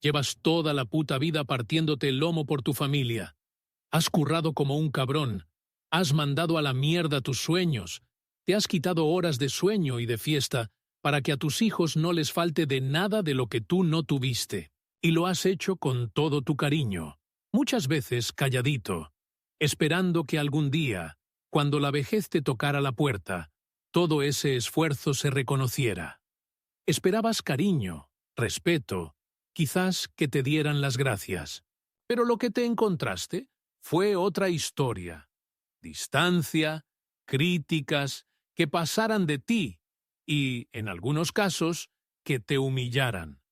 Llevas toda la puta vida partiéndote el lomo por tu familia. Has currado como un cabrón. Has mandado a la mierda tus sueños. Te has quitado horas de sueño y de fiesta para que a tus hijos no les falte de nada de lo que tú no tuviste. Y lo has hecho con todo tu cariño. Muchas veces calladito, esperando que algún día, cuando la vejez te tocara la puerta, todo ese esfuerzo se reconociera. Esperabas cariño, respeto, quizás que te dieran las gracias. Pero lo que te encontraste fue otra historia. Distancia, críticas, que pasaran de ti y, en algunos casos, que te humillaran.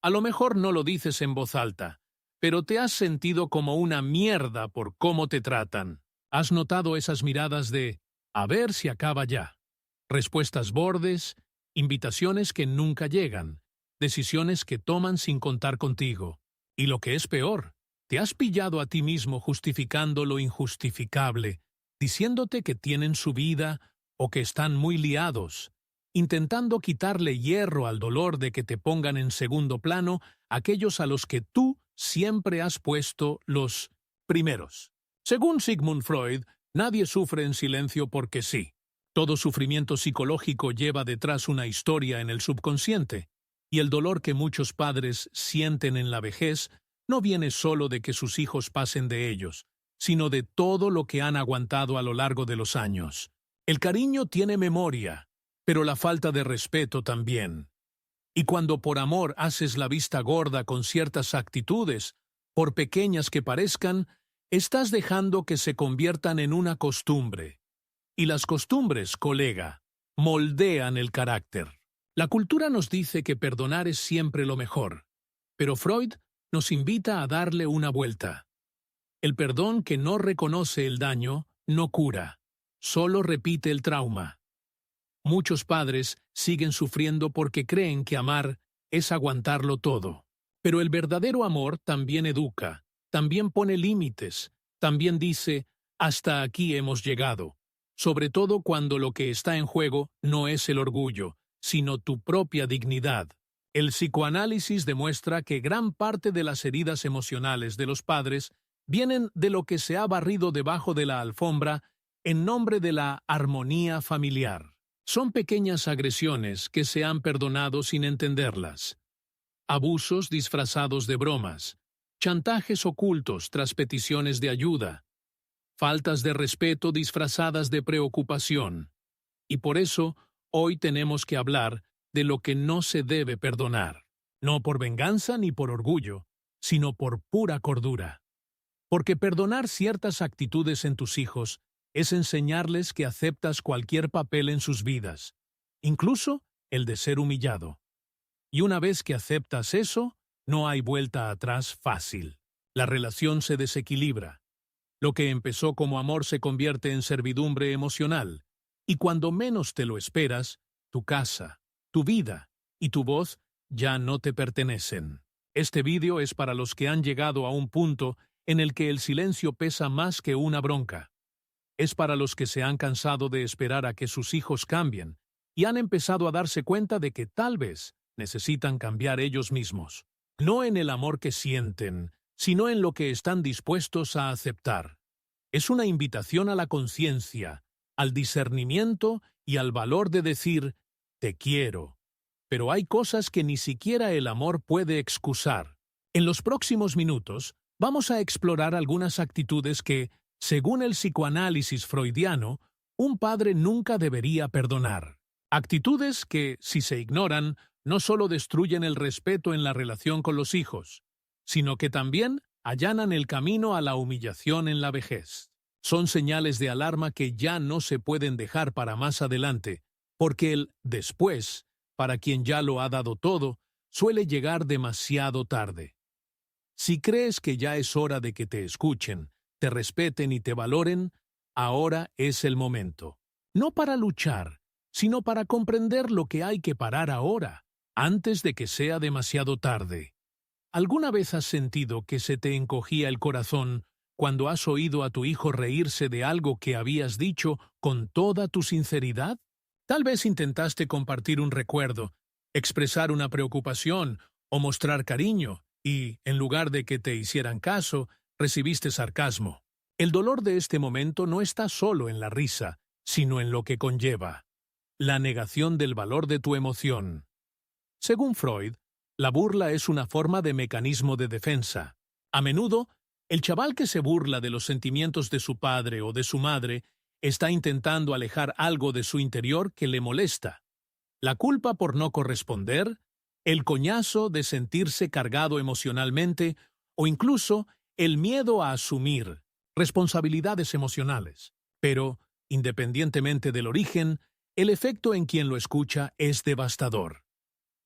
A lo mejor no lo dices en voz alta, pero te has sentido como una mierda por cómo te tratan. Has notado esas miradas de «a ver si acaba ya». Respuestas bordes, invitaciones que nunca llegan, decisiones que toman sin contar contigo. Y lo que es peor, te has pillado a ti mismo justificando lo injustificable, diciéndote que tienen su vida o que están muy liados, intentando quitarle hierro al dolor de que te pongan en segundo plano aquellos a los que tú siempre has puesto los primeros. Según Sigmund Freud, nadie sufre en silencio porque sí. Todo sufrimiento psicológico lleva detrás una historia en el subconsciente, y el dolor que muchos padres sienten en la vejez no viene solo de que sus hijos pasen de ellos, sino de todo lo que han aguantado a lo largo de los años. El cariño tiene memoria, pero la falta de respeto también. Y cuando por amor haces la vista gorda con ciertas actitudes, por pequeñas que parezcan, estás dejando que se conviertan en una costumbre. Y las costumbres, colega, moldean el carácter. La cultura nos dice que perdonar es siempre lo mejor, pero Freud nos invita a darle una vuelta. El perdón que no reconoce el daño no cura, solo repite el trauma. Muchos padres siguen sufriendo porque creen que amar es aguantarlo todo. Pero el verdadero amor también educa, también pone límites, también dice, hasta aquí hemos llegado. Sobre todo cuando lo que está en juego no es el orgullo, sino tu propia dignidad. El psicoanálisis demuestra que gran parte de las heridas emocionales de los padres vienen de lo que se ha barrido debajo de la alfombra en nombre de la armonía familiar. Son pequeñas agresiones que se han perdonado sin entenderlas. Abusos disfrazados de bromas, chantajes ocultos tras peticiones de ayuda, faltas de respeto disfrazadas de preocupación. Y por eso, hoy tenemos que hablar de lo que no se debe perdonar, no por venganza ni por orgullo, sino por pura cordura. Porque perdonar ciertas actitudes en tus hijos es enseñarles que aceptas cualquier papel en sus vidas, incluso el de ser humillado. Y una vez que aceptas eso, no hay vuelta atrás fácil. La relación se desequilibra. Lo que empezó como amor se convierte en servidumbre emocional, y cuando menos te lo esperas, tu casa, tu vida y tu voz ya no te pertenecen. Este vídeo es para los que han llegado a un punto en el que el silencio pesa más que una bronca. Es para los que se han cansado de esperar a que sus hijos cambien y han empezado a darse cuenta de que tal vez necesitan cambiar ellos mismos. No en el amor que sienten, sino en lo que están dispuestos a aceptar. Es una invitación a la conciencia, al discernimiento y al valor de decir, te quiero. Pero hay cosas que ni siquiera el amor puede excusar. En los próximos minutos, vamos a explorar algunas actitudes que, según el psicoanálisis freudiano, un padre nunca debería perdonar. Actitudes que, si se ignoran, no solo destruyen el respeto en la relación con los hijos, sino que también allanan el camino a la humillación en la vejez. Son señales de alarma que ya no se pueden dejar para más adelante, porque el después, para quien ya lo ha dado todo, suele llegar demasiado tarde. Si crees que ya es hora de que te escuchen, te respeten y te valoren, ahora es el momento. No para luchar, sino para comprender lo que hay que parar ahora, antes de que sea demasiado tarde. ¿Alguna vez has sentido que se te encogía el corazón cuando has oído a tu hijo reírse de algo que habías dicho con toda tu sinceridad? Tal vez intentaste compartir un recuerdo, expresar una preocupación o mostrar cariño, y, en lugar de que te hicieran caso, recibiste sarcasmo. El dolor de este momento no está solo en la risa, sino en lo que conlleva: la negación del valor de tu emoción. Según Freud, la burla es una forma de mecanismo de defensa. A menudo, el chaval que se burla de los sentimientos de su padre o de su madre está intentando alejar algo de su interior que le molesta. La culpa por no corresponder, el coñazo de sentirse cargado emocionalmente o incluso el miedo a asumir responsabilidades emocionales. Pero, independientemente del origen, el efecto en quien lo escucha es devastador.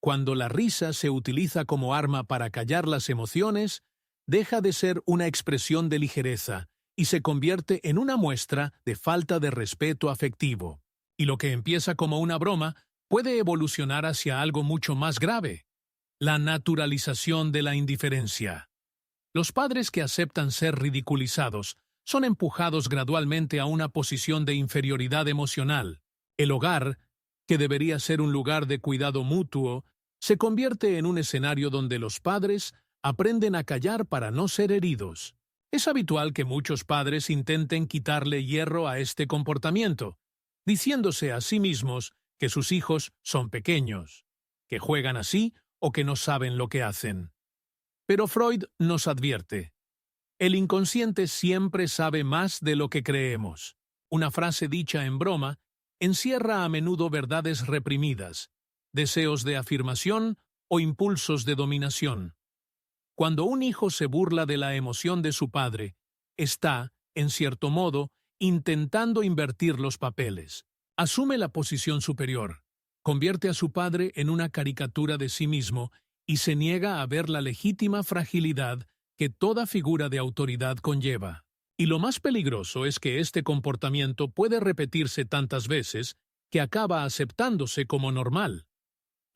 Cuando la risa se utiliza como arma para callar las emociones, deja de ser una expresión de ligereza y se convierte en una muestra de falta de respeto afectivo. Y lo que empieza como una broma puede evolucionar hacia algo mucho más grave: la naturalización de la indiferencia. Los padres que aceptan ser ridiculizados son empujados gradualmente a una posición de inferioridad emocional. El hogar, que debería ser un lugar de cuidado mutuo, se convierte en un escenario donde los padres aprenden a callar para no ser heridos. Es habitual que muchos padres intenten quitarle hierro a este comportamiento, diciéndose a sí mismos que sus hijos son pequeños, que juegan así o que no saben lo que hacen. Pero Freud nos advierte: el inconsciente siempre sabe más de lo que creemos. Una frase dicha en broma encierra a menudo verdades reprimidas, deseos de afirmación o impulsos de dominación. Cuando un hijo se burla de la emoción de su padre, está, en cierto modo, intentando invertir los papeles. Asume la posición superior, convierte a su padre en una caricatura de sí mismo y se niega a ver la legítima fragilidad que toda figura de autoridad conlleva. Y lo más peligroso es que este comportamiento puede repetirse tantas veces que acaba aceptándose como normal.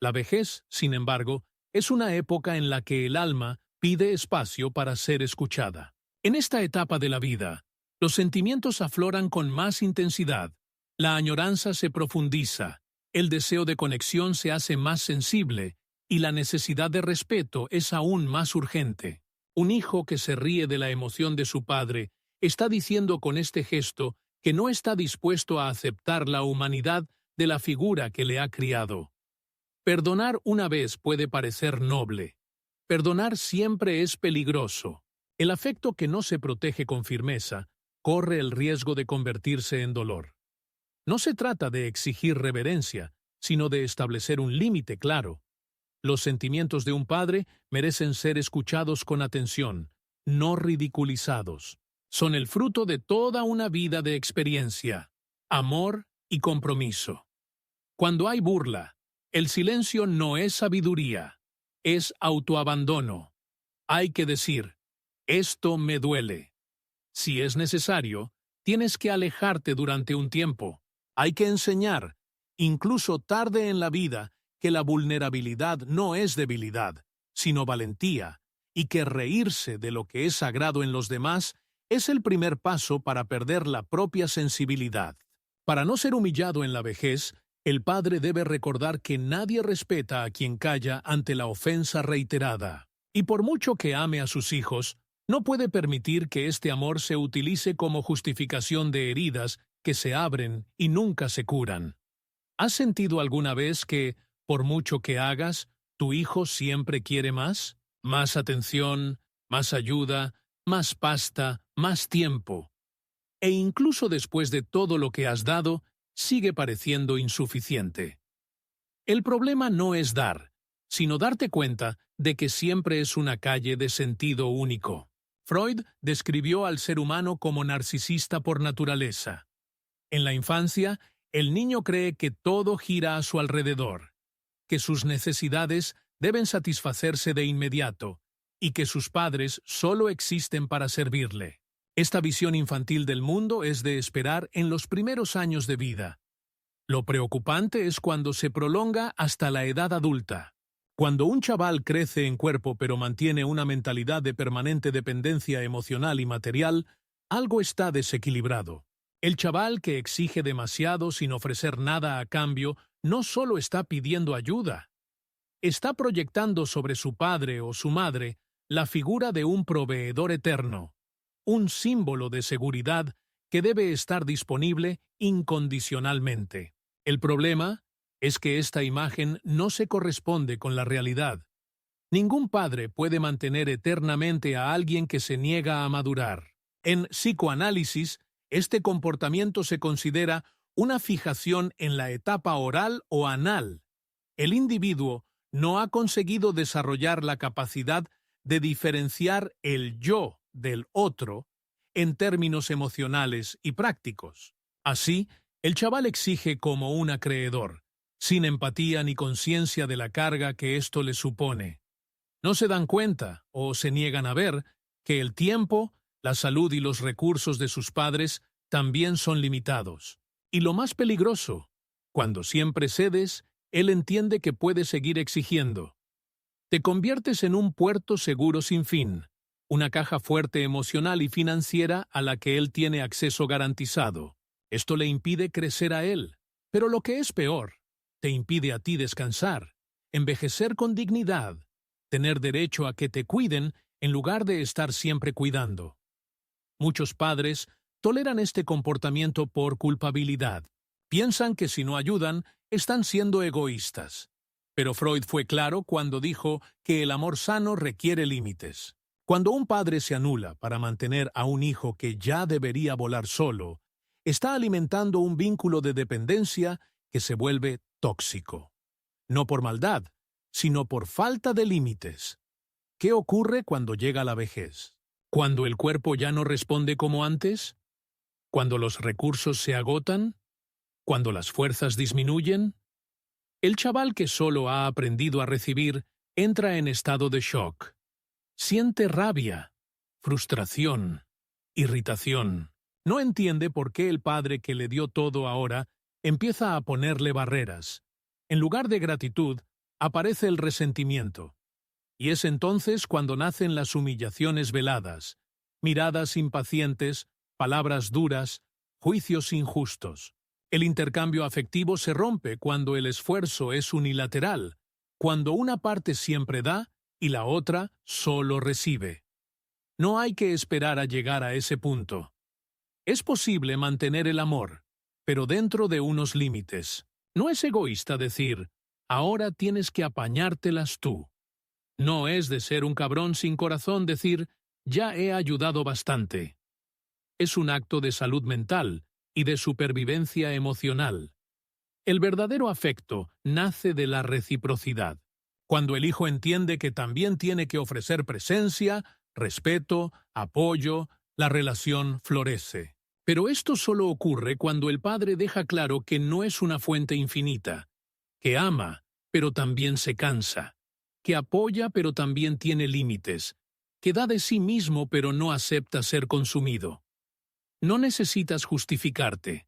La vejez, sin embargo, es una época en la que el alma pide espacio para ser escuchada. En esta etapa de la vida, los sentimientos afloran con más intensidad, la añoranza se profundiza, el deseo de conexión se hace más sensible y la necesidad de respeto es aún más urgente. Un hijo que se ríe de la emoción de su padre está diciendo con este gesto que no está dispuesto a aceptar la humanidad de la figura que le ha criado. Perdonar una vez puede parecer noble. Perdonar siempre es peligroso. El afecto que no se protege con firmeza corre el riesgo de convertirse en dolor. No se trata de exigir reverencia, sino de establecer un límite claro. Los sentimientos de un padre merecen ser escuchados con atención, no ridiculizados. Son el fruto de toda una vida de experiencia, amor y compromiso. Cuando hay burla, el silencio no es sabiduría, es autoabandono. Hay que decir: esto me duele. Si es necesario, tienes que alejarte durante un tiempo. Hay que enseñar, incluso tarde en la vida, que la vulnerabilidad no es debilidad, sino valentía, y que reírse de lo que es sagrado en los demás es el primer paso para perder la propia sensibilidad. Para no ser humillado en la vejez, el padre debe recordar que nadie respeta a quien calla ante la ofensa reiterada. Y por mucho que ame a sus hijos, no puede permitir que este amor se utilice como justificación de heridas que se abren y nunca se curan. ¿Has sentido alguna vez que, por mucho que hagas, tu hijo siempre quiere más? Más atención, más ayuda, más pasta, más tiempo. E incluso después de todo lo que has dado, sigue pareciendo insuficiente. El problema no es dar, sino darte cuenta de que siempre es una calle de sentido único. Freud describió al ser humano como narcisista por naturaleza. En la infancia, el niño cree que todo gira a su alrededor, que sus necesidades deben satisfacerse de inmediato y que sus padres solo existen para servirle. Esta visión infantil del mundo es de esperar en los primeros años de vida. Lo preocupante es cuando se prolonga hasta la edad adulta. Cuando un chaval crece en cuerpo pero mantiene una mentalidad de permanente dependencia emocional y material, algo está desequilibrado. El chaval que exige demasiado sin ofrecer nada a cambio no solo está pidiendo ayuda, está proyectando sobre su padre o su madre la figura de un proveedor eterno, un símbolo de seguridad que debe estar disponible incondicionalmente. El problema es que esta imagen no se corresponde con la realidad. Ningún padre puede mantener eternamente a alguien que se niega a madurar. En psicoanálisis, este comportamiento se considera una fijación en la etapa oral o anal. El individuo no ha conseguido desarrollar la capacidad de diferenciar el yo del otro en términos emocionales y prácticos. Así, el chaval exige como un acreedor, sin empatía ni conciencia de la carga que esto le supone. No se dan cuenta, o se niegan a ver, que el tiempo, la salud y los recursos de sus padres también son limitados. Y lo más peligroso, cuando siempre cedes, él entiende que puede seguir exigiendo. Te conviertes en un puerto seguro sin fin, una caja fuerte emocional y financiera a la que él tiene acceso garantizado. Esto le impide crecer a él, pero lo que es peor, te impide a ti descansar, envejecer con dignidad, tener derecho a que te cuiden en lugar de estar siempre cuidando. Muchos padres toleran este comportamiento por culpabilidad. Piensan que si no ayudan, están siendo egoístas. Pero Freud fue claro cuando dijo que el amor sano requiere límites. Cuando un padre se anula para mantener a un hijo que ya debería volar solo, está alimentando un vínculo de dependencia que se vuelve tóxico. No por maldad, sino por falta de límites. ¿Qué ocurre cuando llega la vejez? ¿Cuando el cuerpo ya no responde como antes? ¿Cuando los recursos se agotan? ¿Cuando las fuerzas disminuyen? El chaval que solo ha aprendido a recibir entra en estado de shock. Siente rabia, frustración, irritación. No entiende por qué el padre que le dio todo ahora empieza a ponerle barreras. En lugar de gratitud, aparece el resentimiento. Y es entonces cuando nacen las humillaciones veladas, miradas impacientes, palabras duras, juicios injustos. El intercambio afectivo se rompe cuando el esfuerzo es unilateral, cuando una parte siempre da y la otra solo recibe. No hay que esperar a llegar a ese punto. Es posible mantener el amor, pero dentro de unos límites. No es egoísta decir, ahora tienes que apañártelas tú. No es de ser un cabrón sin corazón decir, ya he ayudado bastante. Es un acto de salud mental y de supervivencia emocional. El verdadero afecto nace de la reciprocidad. Cuando el hijo entiende que también tiene que ofrecer presencia, respeto, apoyo, la relación florece. Pero esto solo ocurre cuando el padre deja claro que no es una fuente infinita, que ama, pero también se cansa, que apoya pero también tiene límites, que da de sí mismo pero no acepta ser consumido. No necesitas justificarte,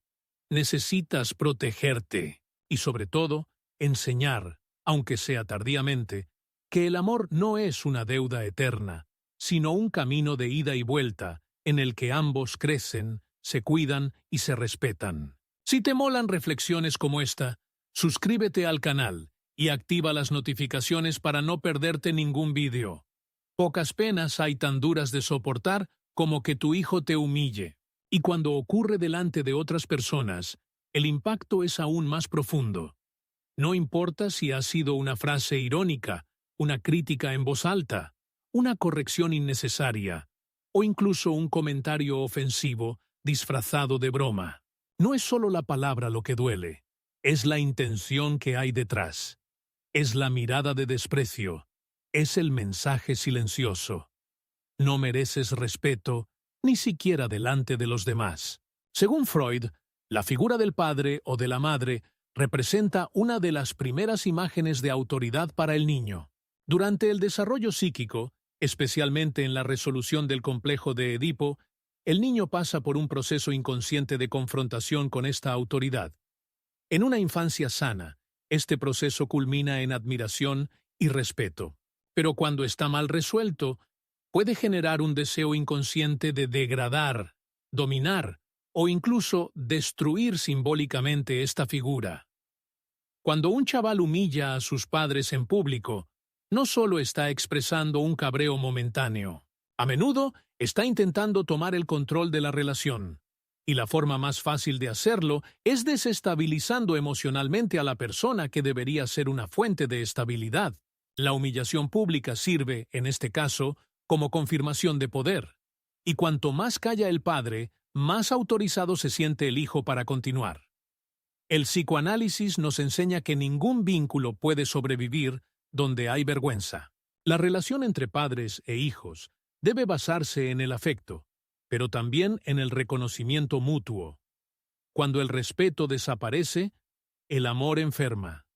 necesitas protegerte y sobre todo enseñar, aunque sea tardíamente, que el amor no es una deuda eterna, sino un camino de ida y vuelta en el que ambos crecen, se cuidan y se respetan. Si te molan reflexiones como esta, suscríbete al canal y activa las notificaciones para no perderte ningún vídeo. Pocas penas hay tan duras de soportar como que tu hijo te humille. Y cuando ocurre delante de otras personas, el impacto es aún más profundo. No importa si ha sido una frase irónica, una crítica en voz alta, una corrección innecesaria, o incluso un comentario ofensivo disfrazado de broma. No es solo la palabra lo que duele, es la intención que hay detrás. Es la mirada de desprecio, es el mensaje silencioso. No mereces respeto, ni siquiera delante de los demás. Según Freud, la figura del padre o de la madre representa una de las primeras imágenes de autoridad para el niño. Durante el desarrollo psíquico, especialmente en la resolución del complejo de Edipo, el niño pasa por un proceso inconsciente de confrontación con esta autoridad. En una infancia sana, este proceso culmina en admiración y respeto. Pero cuando está mal resuelto, puede generar un deseo inconsciente de degradar, dominar o incluso destruir simbólicamente esta figura. Cuando un chaval humilla a sus padres en público, no solo está expresando un cabreo momentáneo. A menudo está intentando tomar el control de la relación. Y la forma más fácil de hacerlo es desestabilizando emocionalmente a la persona que debería ser una fuente de estabilidad. La humillación pública sirve, en este caso, como confirmación de poder. Y cuanto más calla el padre, más autorizado se siente el hijo para continuar. El psicoanálisis nos enseña que ningún vínculo puede sobrevivir donde hay vergüenza. La relación entre padres e hijos debe basarse en el afecto, pero también en el reconocimiento mutuo. Cuando el respeto desaparece, el amor enferma.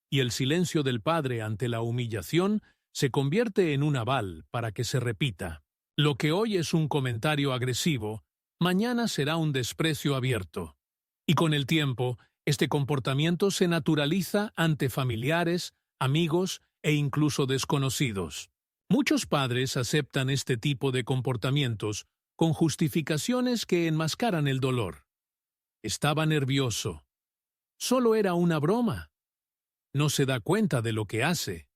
Y el silencio del padre ante la humillación se convierte en un aval para que se repita. Lo que hoy es un comentario agresivo, mañana será un desprecio abierto. Y con el tiempo, este comportamiento se naturaliza ante familiares, amigos e incluso desconocidos. Muchos padres aceptan este tipo de comportamientos con justificaciones que enmascaran el dolor. Estaba nervioso. Solo era una broma. No se da cuenta de lo que hace.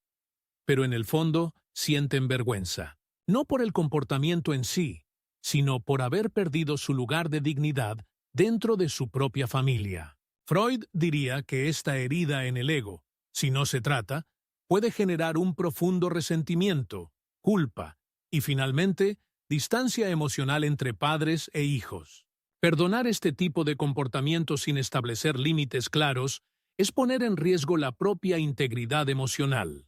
Pero en el fondo sienten vergüenza. No por el comportamiento en sí, sino por haber perdido su lugar de dignidad dentro de su propia familia. Freud diría que esta herida en el ego, si no se trata, puede generar un profundo resentimiento, culpa y, finalmente, distancia emocional entre padres e hijos. Perdonar este tipo de comportamiento sin establecer límites claros es poner en riesgo la propia integridad emocional.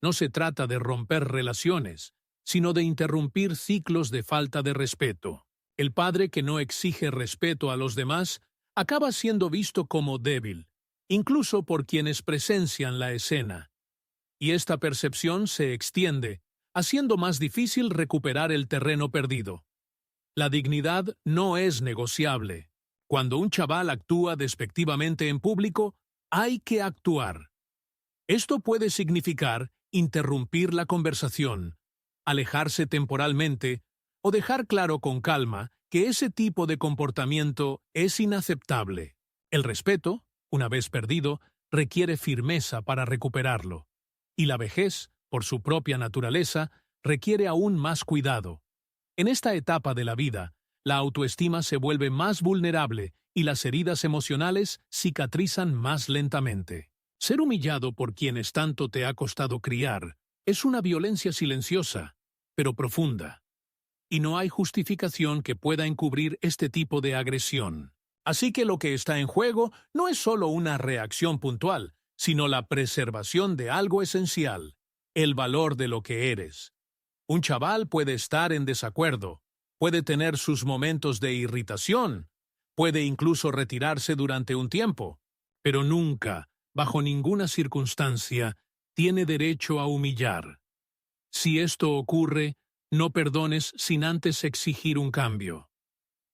No se trata de romper relaciones, sino de interrumpir ciclos de falta de respeto. El padre que no exige respeto a los demás acaba siendo visto como débil, incluso por quienes presencian la escena. Y esta percepción se extiende, haciendo más difícil recuperar el terreno perdido. La dignidad no es negociable. Cuando un chaval actúa despectivamente en público, hay que actuar. Esto puede significar interrumpir la conversación, alejarse temporalmente o dejar claro con calma que ese tipo de comportamiento es inaceptable. El respeto, una vez perdido, requiere firmeza para recuperarlo. Y la vejez, por su propia naturaleza, requiere aún más cuidado. En esta etapa de la vida, la autoestima se vuelve más vulnerable y las heridas emocionales cicatrizan más lentamente. Ser humillado por quienes tanto te ha costado criar es una violencia silenciosa, pero profunda. Y no hay justificación que pueda encubrir este tipo de agresión. Así que lo que está en juego no es solo una reacción puntual, sino la preservación de algo esencial, el valor de lo que eres. Un chaval puede estar en desacuerdo, puede tener sus momentos de irritación, puede incluso retirarse durante un tiempo, pero nunca, bajo ninguna circunstancia, tiene derecho a humillar. Si esto ocurre, no perdones sin antes exigir un cambio.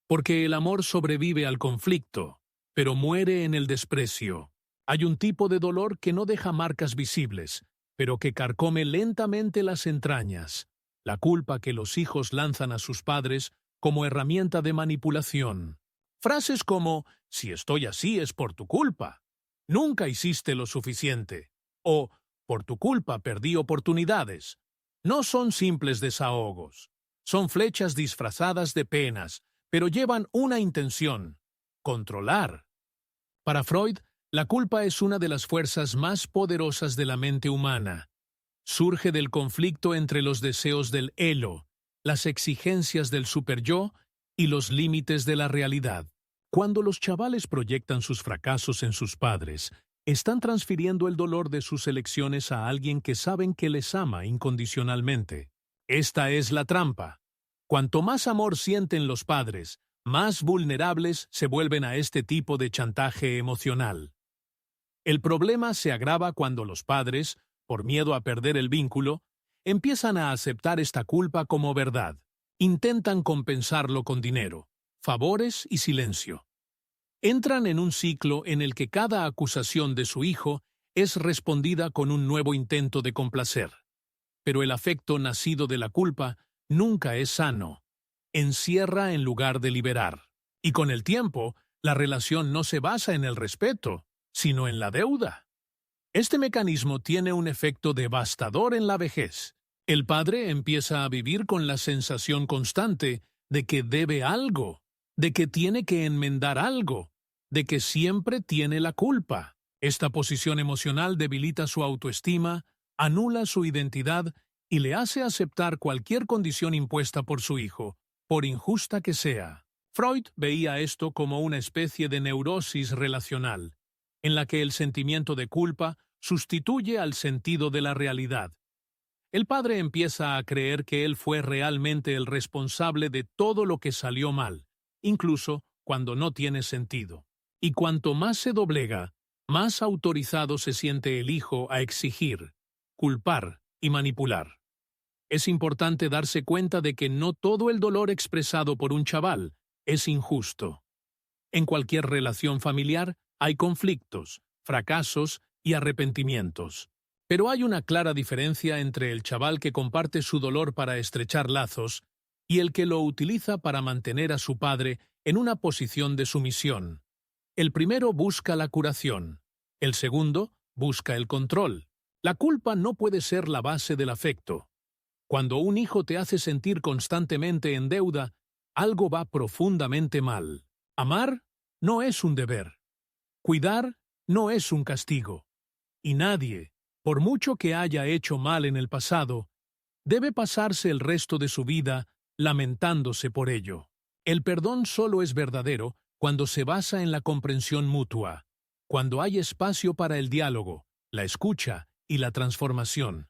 Porque el amor sobrevive al conflicto, pero muere en el desprecio. Hay un tipo de dolor que no deja marcas visibles, pero que carcome lentamente las entrañas. La culpa que los hijos lanzan a sus padres como herramienta de manipulación. Frases como, si estoy así es por tu culpa. Nunca hiciste lo suficiente. O, por tu culpa perdí oportunidades. No son simples desahogos. Son flechas disfrazadas de penas, pero llevan una intención: controlar. Para Freud, la culpa es una de las fuerzas más poderosas de la mente humana. Surge del conflicto entre los deseos del ego, las exigencias del superyo y los límites de la realidad. Cuando los chavales proyectan sus fracasos en sus padres, están transfiriendo el dolor de sus elecciones a alguien que saben que les ama incondicionalmente. Esta es la trampa. Cuanto más amor sienten los padres, más vulnerables se vuelven a este tipo de chantaje emocional. El problema se agrava cuando los padres, por miedo a perder el vínculo, empiezan a aceptar esta culpa como verdad. Intentan compensarlo con dinero, favores y silencio. Entran en un ciclo en el que cada acusación de su hijo es respondida con un nuevo intento de complacer. Pero el afecto nacido de la culpa nunca es sano. Encierra en lugar de liberar. Y con el tiempo, la relación no se basa en el respeto, sino en la deuda. Este mecanismo tiene un efecto devastador en la vejez. El padre empieza a vivir con la sensación constante de que debe algo, de que tiene que enmendar algo, de que siempre tiene la culpa. Esta posición emocional debilita su autoestima, anula su identidad y le hace aceptar cualquier condición impuesta por su hijo, por injusta que sea. Freud veía esto como una especie de neurosis relacional, en la que el sentimiento de culpa sustituye al sentido de la realidad. El padre empieza a creer que él fue realmente el responsable de todo lo que salió mal, incluso cuando no tiene sentido. Y cuanto más se doblega, más autorizado se siente el hijo a exigir, culpar y manipular. Es importante darse cuenta de que no todo el dolor expresado por un chaval es injusto. En cualquier relación familiar hay conflictos, fracasos y arrepentimientos. Pero hay una clara diferencia entre el chaval que comparte su dolor para estrechar lazos y el que lo utiliza para mantener a su padre en una posición de sumisión. El primero busca la curación, el segundo busca el control. La culpa no puede ser la base del afecto. Cuando un hijo te hace sentir constantemente en deuda, algo va profundamente mal. Amar no es un deber. Cuidar no es un castigo. Y nadie, por mucho que haya hecho mal en el pasado, debe pasarse el resto de su vida lamentándose por ello. El perdón solo es verdadero cuando se basa en la comprensión mutua, cuando hay espacio para el diálogo, la escucha y la transformación.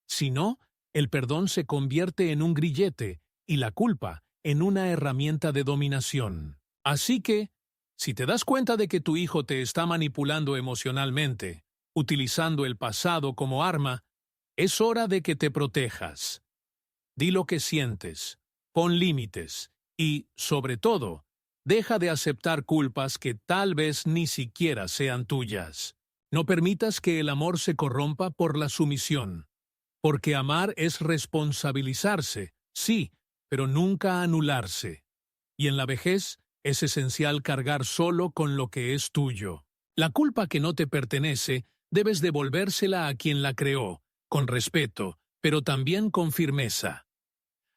Si no, el perdón se convierte en un grillete y la culpa en una herramienta de dominación. Así que, si te das cuenta de que tu hijo te está manipulando emocionalmente, utilizando el pasado como arma, es hora de que te protejas. Di lo que sientes, pon límites y, sobre todo, deja de aceptar culpas que tal vez ni siquiera sean tuyas. No permitas que el amor se corrompa por la sumisión. Porque amar es responsabilizarse, sí, pero nunca anularse. Y en la vejez es esencial cargar solo con lo que es tuyo. La culpa que no te pertenece, debes devolvérsela a quien la creó, con respeto, pero también con firmeza.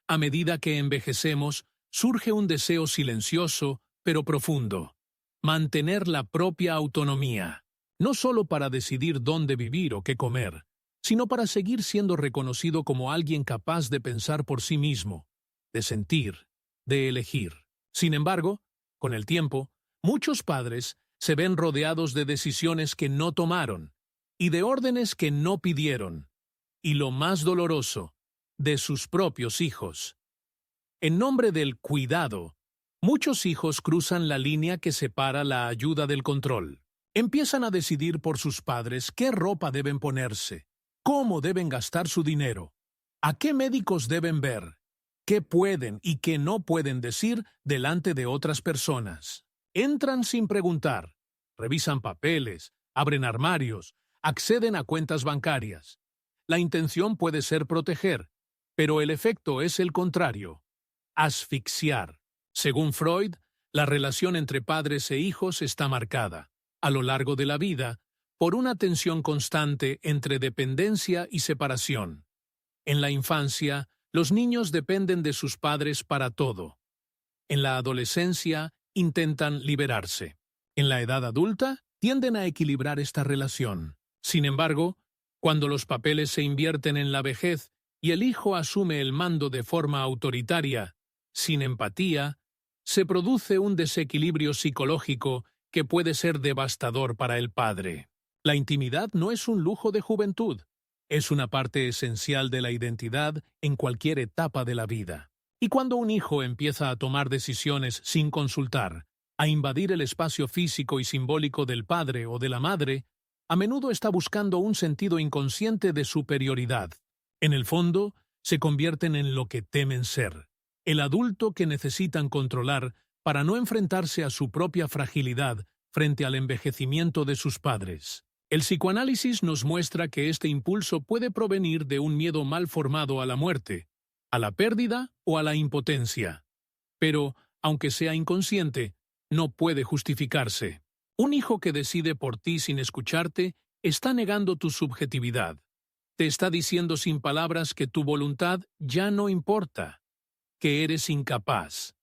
A medida que envejecemos, surge un deseo silencioso, pero profundo. Mantener la propia autonomía, no solo para decidir dónde vivir o qué comer, sino para seguir siendo reconocido como alguien capaz de pensar por sí mismo, de sentir, de elegir. Sin embargo, con el tiempo, muchos padres se ven rodeados de decisiones que no tomaron y de órdenes que no pidieron, y lo más doloroso, de sus propios hijos. En nombre del cuidado, muchos hijos cruzan la línea que separa la ayuda del control. Empiezan a decidir por sus padres qué ropa deben ponerse, cómo deben gastar su dinero, a qué médicos deben ver, qué pueden y qué no pueden decir delante de otras personas. Entran sin preguntar, revisan papeles, abren armarios, acceden a cuentas bancarias. La intención puede ser proteger, pero el efecto es el contrario: asfixiar. Según Freud, la relación entre padres e hijos está marcada, a lo largo de la vida, por una tensión constante entre dependencia y separación. En la infancia, los niños dependen de sus padres para todo. En la adolescencia, intentan liberarse. En la edad adulta, tienden a equilibrar esta relación. Sin embargo, cuando los papeles se invierten en la vejez y el hijo asume el mando de forma autoritaria, sin empatía, se produce un desequilibrio psicológico que puede ser devastador para el padre. La intimidad no es un lujo de juventud, es una parte esencial de la identidad en cualquier etapa de la vida. Y cuando un hijo empieza a tomar decisiones sin consultar, a invadir el espacio físico y simbólico del padre o de la madre, a menudo está buscando un sentido inconsciente de superioridad. En el fondo, se convierten en lo que temen ser, el adulto que necesitan controlar para no enfrentarse a su propia fragilidad frente al envejecimiento de sus padres. El psicoanálisis nos muestra que este impulso puede provenir de un miedo mal formado a la muerte, a la pérdida o a la impotencia. Pero, aunque sea inconsciente, no puede justificarse. Un hijo que decide por ti sin escucharte está negando tu subjetividad. Te está diciendo sin palabras que tu voluntad ya no importa, que eres incapaz.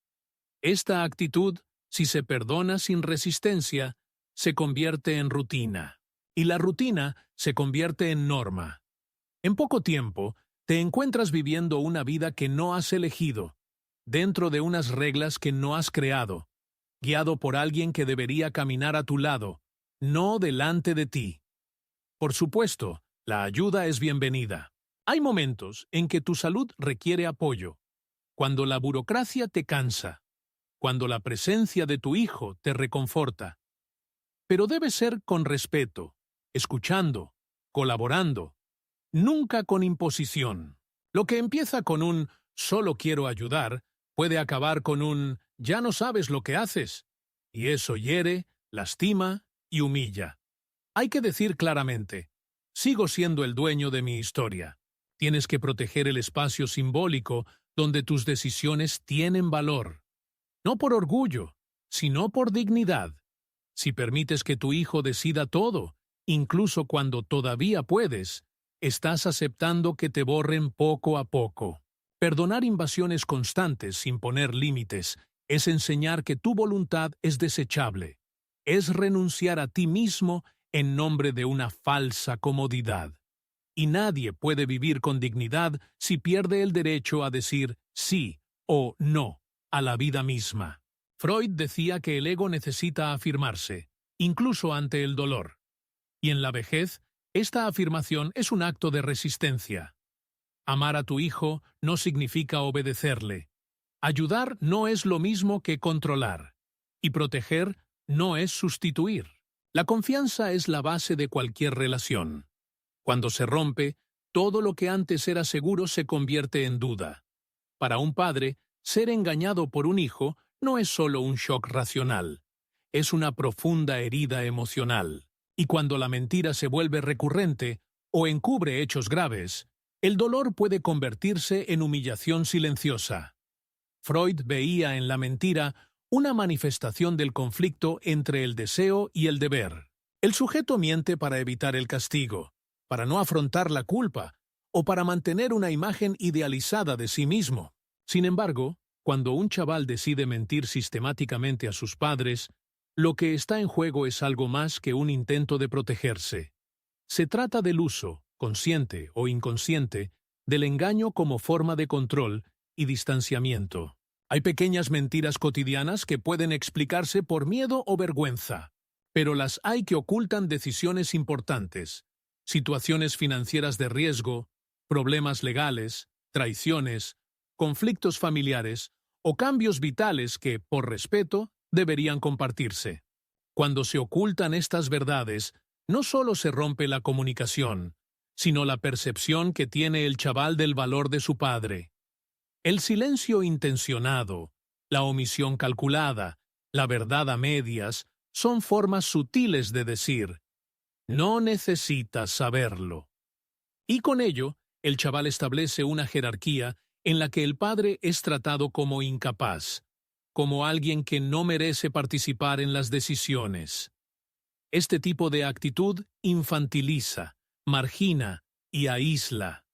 Esta actitud, si se perdona sin resistencia, se convierte en rutina. Y la rutina se convierte en norma. En poco tiempo, te encuentras viviendo una vida que no has elegido, dentro de unas reglas que no has creado, guiado por alguien que debería caminar a tu lado, no delante de ti. Por supuesto, la ayuda es bienvenida. Hay momentos en que tu salud requiere apoyo, cuando la burocracia te cansa, cuando la presencia de tu hijo te reconforta. Pero debe ser con respeto, escuchando, colaborando, nunca con imposición. Lo que empieza con un «solo quiero ayudar» puede acabar con un «ya no sabes lo que haces», y eso hiere, lastima y humilla. Hay que decir claramente, sigo siendo el dueño de mi historia. Tienes que proteger el espacio simbólico donde tus decisiones tienen valor. No por orgullo, sino por dignidad. Si permites que tu hijo decida todo, incluso cuando todavía puedes, estás aceptando que te borren poco a poco. Perdonar invasiones constantes sin poner límites es enseñar que tu voluntad es desechable. Es renunciar a ti mismo en nombre de una falsa comodidad. Y nadie puede vivir con dignidad si pierde el derecho a decir sí o no a la vida misma. Freud decía que el ego necesita afirmarse, incluso ante el dolor. Y en la vejez, esta afirmación es un acto de resistencia. Amar a tu hijo no significa obedecerle. Ayudar no es lo mismo que controlar. Y proteger no es sustituir. La confianza es la base de cualquier relación. Cuando se rompe, todo lo que antes era seguro se convierte en duda. Para un padre, ser engañado por un hijo no es solo un shock racional. Es una profunda herida emocional. Y cuando la mentira se vuelve recurrente o encubre hechos graves, el dolor puede convertirse en humillación silenciosa. Freud veía en la mentira una manifestación del conflicto entre el deseo y el deber. El sujeto miente para evitar el castigo, para no afrontar la culpa o para mantener una imagen idealizada de sí mismo. Sin embargo, cuando un chaval decide mentir sistemáticamente a sus padres, lo que está en juego es algo más que un intento de protegerse. Se trata del uso, consciente o inconsciente, del engaño como forma de control y distanciamiento. Hay pequeñas mentiras cotidianas que pueden explicarse por miedo o vergüenza, pero las hay que ocultan decisiones importantes, situaciones financieras de riesgo, problemas legales, traiciones, conflictos familiares o cambios vitales que, por respeto, deberían compartirse. Cuando se ocultan estas verdades, no solo se rompe la comunicación, sino la percepción que tiene el chaval del valor de su padre. El silencio intencionado, la omisión calculada, la verdad a medias, son formas sutiles de decir, no necesitas saberlo. Y con ello, el chaval establece una jerarquía en la que el padre es tratado como incapaz, como alguien que no merece participar en las decisiones. Este tipo de actitud infantiliza, margina y aísla.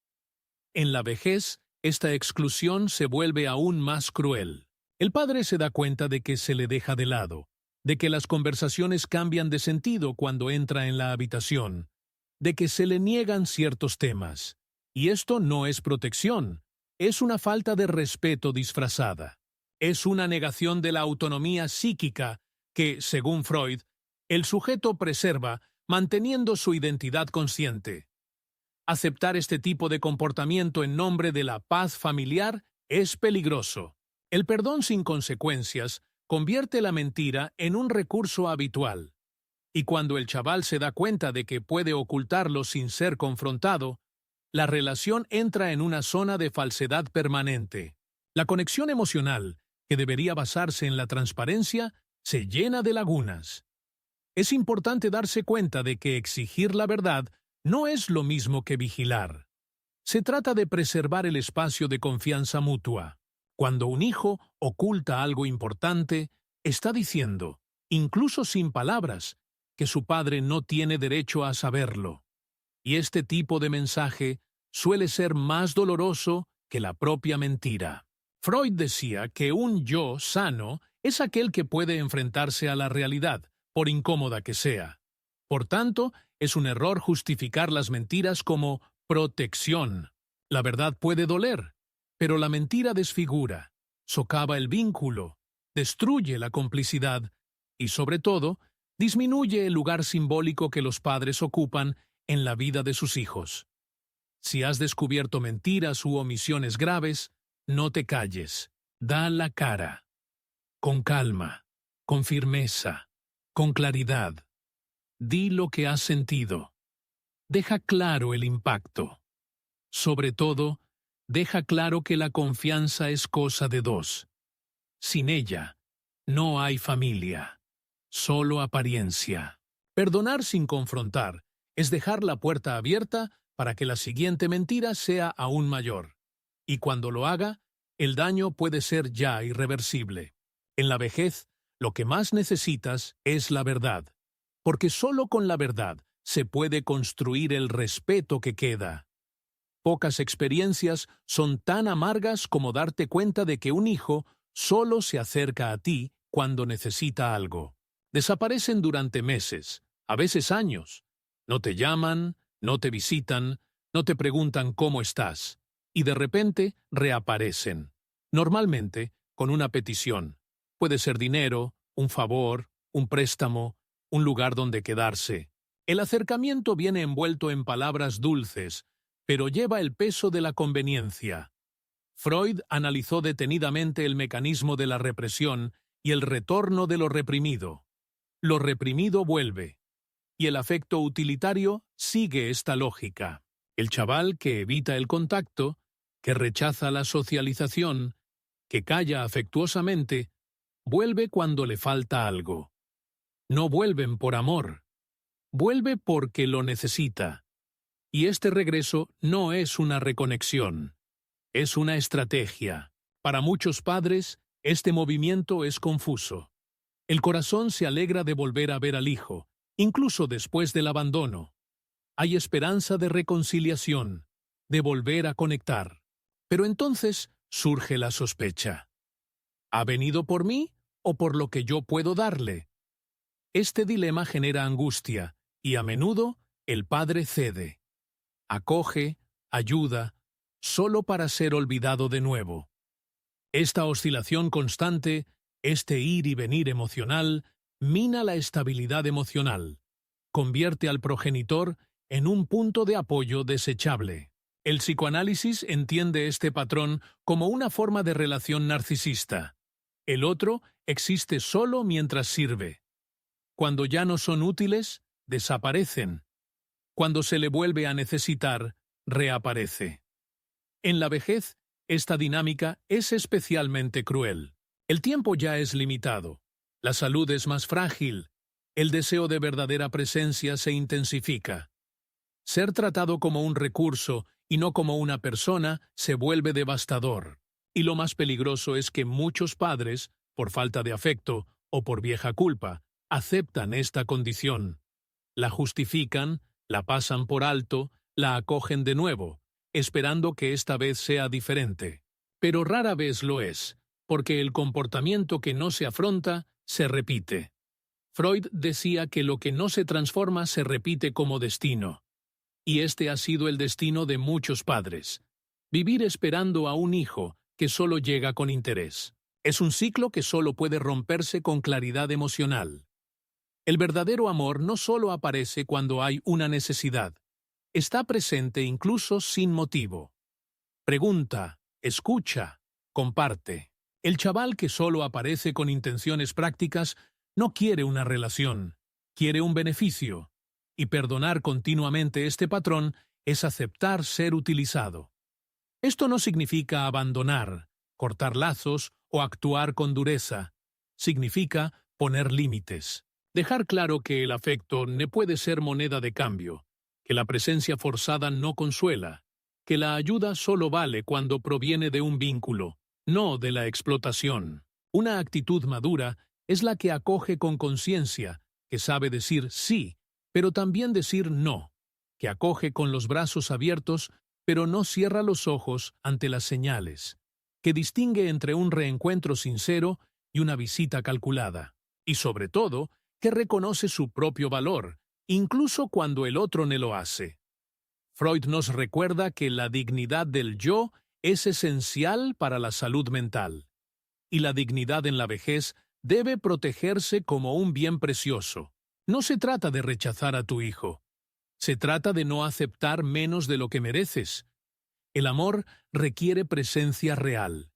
En la vejez, esta exclusión se vuelve aún más cruel. El padre se da cuenta de que se le deja de lado, de que las conversaciones cambian de sentido cuando entra en la habitación, de que se le niegan ciertos temas. Y esto no es protección, es una falta de respeto disfrazada. Es una negación de la autonomía psíquica que, según Freud, el sujeto preserva manteniendo su identidad consciente. Aceptar este tipo de comportamiento en nombre de la paz familiar es peligroso. El perdón sin consecuencias convierte la mentira en un recurso habitual. Y cuando el chaval se da cuenta de que puede ocultarlo sin ser confrontado, la relación entra en una zona de falsedad permanente. La conexión emocional, que debería basarse en la transparencia, se llena de lagunas. Es importante darse cuenta de que exigir la verdad no es lo mismo que vigilar. Se trata de preservar el espacio de confianza mutua. Cuando un hijo oculta algo importante, está diciendo, incluso sin palabras, que su padre no tiene derecho a saberlo. Y este tipo de mensaje suele ser más doloroso que la propia mentira. Freud decía que un yo sano es aquel que puede enfrentarse a la realidad, por incómoda que sea. Por tanto, es un error justificar las mentiras como protección. La verdad puede doler, pero la mentira desfigura, socava el vínculo, destruye la complicidad y, sobre todo, disminuye el lugar simbólico que los padres ocupan en la vida de sus hijos. Si has descubierto mentiras u omisiones graves, no te calles, da la cara. Con calma, con firmeza, con claridad. Di lo que has sentido. Deja claro el impacto. Sobre todo, deja claro que la confianza es cosa de dos. Sin ella, no hay familia, solo apariencia. Perdonar sin confrontar es dejar la puerta abierta para que la siguiente mentira sea aún mayor. Y cuando lo haga, el daño puede ser ya irreversible. En la vejez, lo que más necesitas es la verdad, porque solo con la verdad se puede construir el respeto que queda. Pocas experiencias son tan amargas como darte cuenta de que un hijo solo se acerca a ti cuando necesita algo. Desaparecen durante meses, a veces años. No te llaman, no te visitan, no te preguntan cómo estás, y de repente reaparecen. Normalmente con una petición. Puede ser dinero, un favor, un préstamo, un lugar donde quedarse. El acercamiento viene envuelto en palabras dulces, pero lleva el peso de la conveniencia. Freud analizó detenidamente el mecanismo de la represión y el retorno de lo reprimido. Lo reprimido vuelve, y el afecto utilitario sigue esta lógica. El chaval que evita el contacto, que rechaza la socialización, que calla afectuosamente, vuelve cuando le falta algo. No vuelven por amor, vuelve porque lo necesita. Y este regreso no es una reconexión, es una estrategia. Para muchos padres, este movimiento es confuso. El corazón se alegra de volver a ver al hijo, incluso después del abandono. Hay esperanza de reconciliación, de volver a conectar. Pero entonces surge la sospecha. ¿Ha venido por mí o por lo que yo puedo darle? Este dilema genera angustia y a menudo el padre cede. Acoge, ayuda, solo para ser olvidado de nuevo. Esta oscilación constante, este ir y venir emocional, mina la estabilidad emocional, convierte al progenitor en un punto de apoyo desechable. El psicoanálisis entiende este patrón como una forma de relación narcisista. El otro existe solo mientras sirve. Cuando ya no son útiles, desaparecen. Cuando se le vuelve a necesitar, reaparece. En la vejez, esta dinámica es especialmente cruel. El tiempo ya es limitado, la salud es más frágil, el deseo de verdadera presencia se intensifica. Ser tratado como un recurso y no como una persona se vuelve devastador. Y lo más peligroso es que muchos padres, por falta de afecto o por vieja culpa, aceptan esta condición. La justifican, la pasan por alto, la acogen de nuevo, esperando que esta vez sea diferente. Pero rara vez lo es, porque el comportamiento que no se afronta se repite. Freud decía que lo que no se transforma se repite como destino. Y este ha sido el destino de muchos padres. Vivir esperando a un hijo que solo llega con interés. Es un ciclo que solo puede romperse con claridad emocional. El verdadero amor no solo aparece cuando hay una necesidad, está presente incluso sin motivo. Pregunta, escucha, comparte. El chaval que solo aparece con intenciones prácticas no quiere una relación, quiere un beneficio. Y perdonar continuamente este patrón es aceptar ser utilizado. Esto no significa abandonar, cortar lazos o actuar con dureza. Significa poner límites. Dejar claro que el afecto no puede ser moneda de cambio, que la presencia forzada no consuela, que la ayuda solo vale cuando proviene de un vínculo, no de la explotación. Una actitud madura es la que acoge con conciencia, que sabe decir sí, pero también decir no, que acoge con los brazos abiertos, pero no cierra los ojos ante las señales, que distingue entre un reencuentro sincero y una visita calculada, y sobre todo, que reconoce su propio valor, incluso cuando el otro no lo hace. Freud nos recuerda que la dignidad del yo es esencial para la salud mental, y la dignidad en la vejez debe protegerse como un bien precioso. No se trata de rechazar a tu hijo, se trata de no aceptar menos de lo que mereces. El amor requiere presencia real.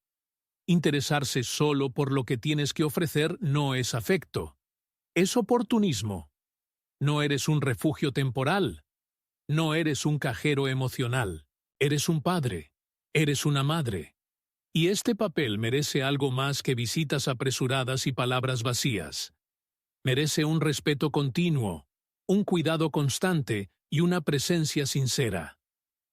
Interesarse solo por lo que tienes que ofrecer no es afecto, es oportunismo. No eres un refugio temporal, no eres un cajero emocional, eres un padre, eres una madre. Y este papel merece algo más que visitas apresuradas y palabras vacías. Merece un respeto continuo, un cuidado constante y una presencia sincera.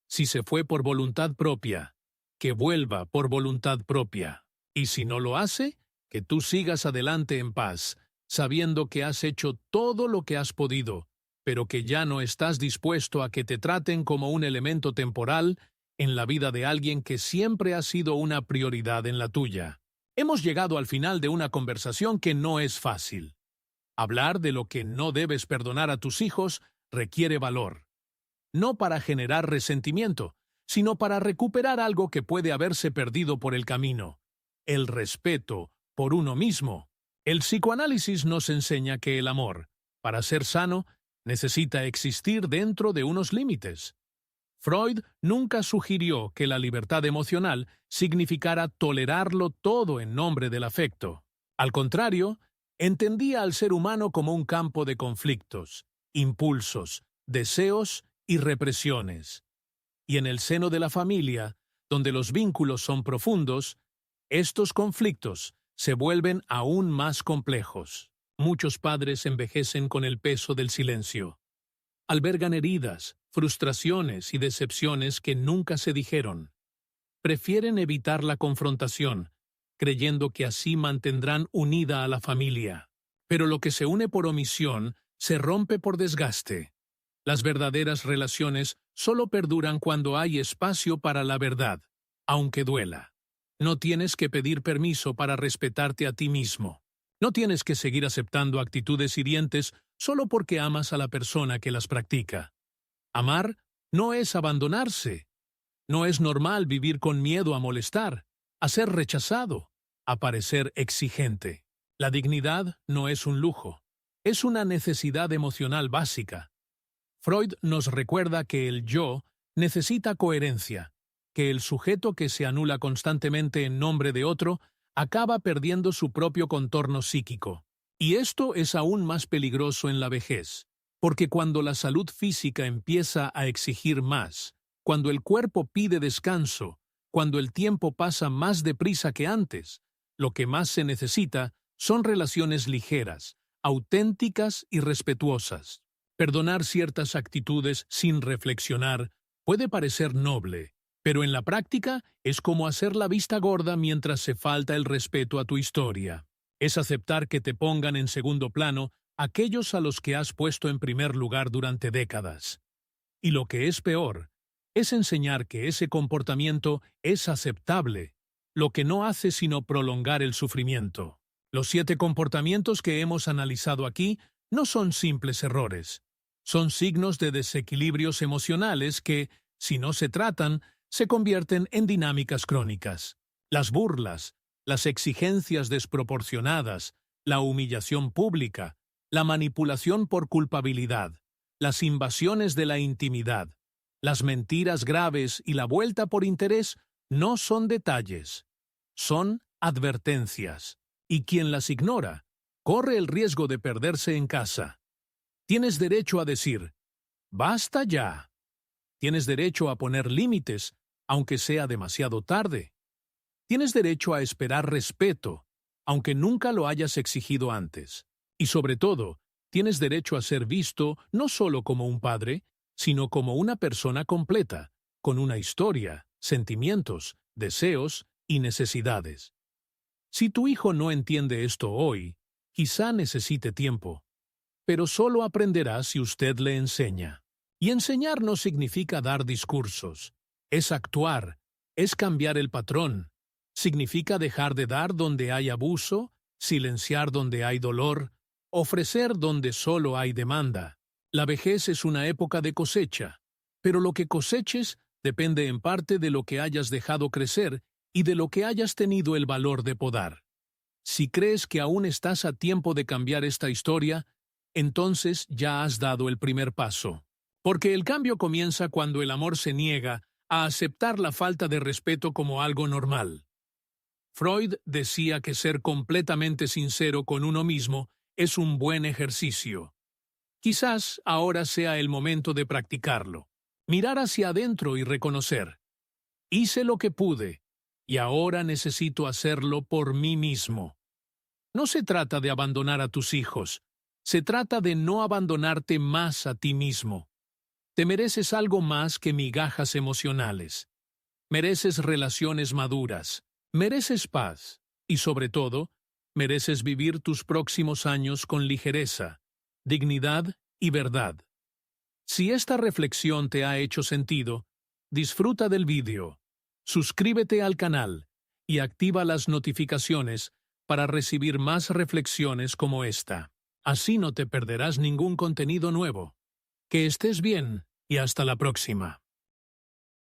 Si se fue por voluntad propia, que vuelva por voluntad propia. Y si no lo hace, que tú sigas adelante en paz, sabiendo que has hecho todo lo que has podido, pero que ya no estás dispuesto a que te traten como un elemento temporal en la vida de alguien que siempre ha sido una prioridad en la tuya. Hemos llegado al final de una conversación que no es fácil. Hablar de lo que no debes perdonar a tus hijos requiere valor. No para generar resentimiento, sino para recuperar algo que puede haberse perdido por el camino: el respeto por uno mismo. El psicoanálisis nos enseña que el amor, para ser sano, necesita existir dentro de unos límites. Freud nunca sugirió que la libertad emocional significara tolerarlo todo en nombre del afecto. Al contrario, entendía al ser humano como un campo de conflictos, impulsos, deseos y represiones. Y en el seno de la familia, donde los vínculos son profundos, estos conflictos se vuelven aún más complejos. Muchos padres envejecen con el peso del silencio. Albergan heridas, frustraciones y decepciones que nunca se dijeron. Prefieren evitar la confrontación, creyendo que así mantendrán unida a la familia. Pero lo que se une por omisión se rompe por desgaste. Las verdaderas relaciones solo perduran cuando hay espacio para la verdad, aunque duela. No tienes que pedir permiso para respetarte a ti mismo. No tienes que seguir aceptando actitudes hirientes solo porque amas a la persona que las practica. Amar no es abandonarse. No es normal vivir con miedo a molestar, a ser rechazado, a parecer exigente. La dignidad no es un lujo, es una necesidad emocional básica. Freud nos recuerda que el yo necesita coherencia, que el sujeto que se anula constantemente en nombre de otro acaba perdiendo su propio contorno psíquico. Y esto es aún más peligroso en la vejez, porque cuando la salud física empieza a exigir más, cuando el cuerpo pide descanso, cuando el tiempo pasa más deprisa que antes, lo que más se necesita son relaciones ligeras, auténticas y respetuosas. Perdonar ciertas actitudes sin reflexionar puede parecer noble, pero en la práctica es como hacer la vista gorda mientras se falta el respeto a tu historia. Es aceptar que te pongan en segundo plano aquellos a los que has puesto en primer lugar durante décadas. Y lo que es peor, es enseñar que ese comportamiento es aceptable, lo que no hace sino prolongar el sufrimiento. Los 7 comportamientos que hemos analizado aquí no son simples errores. Son signos de desequilibrios emocionales que, si no se tratan, se convierten en dinámicas crónicas. Las burlas, las exigencias desproporcionadas, la humillación pública, la manipulación por culpabilidad, las invasiones de la intimidad, las mentiras graves y la vuelta por interés no son detalles, son advertencias, y quien las ignora corre el riesgo de perderse en casa. Tienes derecho a decir, ¡basta ya! Tienes derecho a poner límites, aunque sea demasiado tarde. Tienes derecho a esperar respeto, aunque nunca lo hayas exigido antes. Y sobre todo, tienes derecho a ser visto no solo como un padre, sino como una persona completa, con una historia, sentimientos, deseos y necesidades. Si tu hijo no entiende esto hoy, quizá necesite tiempo. pero solo aprenderá si usted le enseña. Y enseñar no significa dar discursos, es actuar, es cambiar el patrón. Significa dejar de dar donde hay abuso, silenciar donde hay dolor, ofrecer donde solo hay demanda. La vejez es una época de cosecha, pero lo que coseches depende en parte de lo que hayas dejado crecer y de lo que hayas tenido el valor de podar. Si crees que aún estás a tiempo de cambiar esta historia, entonces ya has dado el primer paso. Porque el cambio comienza cuando el amor se niega a aceptar la falta de respeto como algo normal. Freud decía que ser completamente sincero con uno mismo es un buen ejercicio. Quizás ahora sea el momento de practicarlo. Mirar hacia adentro y reconocer. Hice lo que pude, y ahora necesito hacerlo por mí mismo. No se trata de abandonar a tus hijos, se trata de no abandonarte más a ti mismo. Te mereces algo más que migajas emocionales. Mereces relaciones maduras, mereces paz y, sobre todo, mereces vivir tus próximos años con ligereza, dignidad y verdad. Si esta reflexión te ha hecho sentido, disfruta del vídeo, suscríbete al canal y activa las notificaciones para recibir más reflexiones como esta. Así no te perderás ningún contenido nuevo. Que estés bien y hasta la próxima.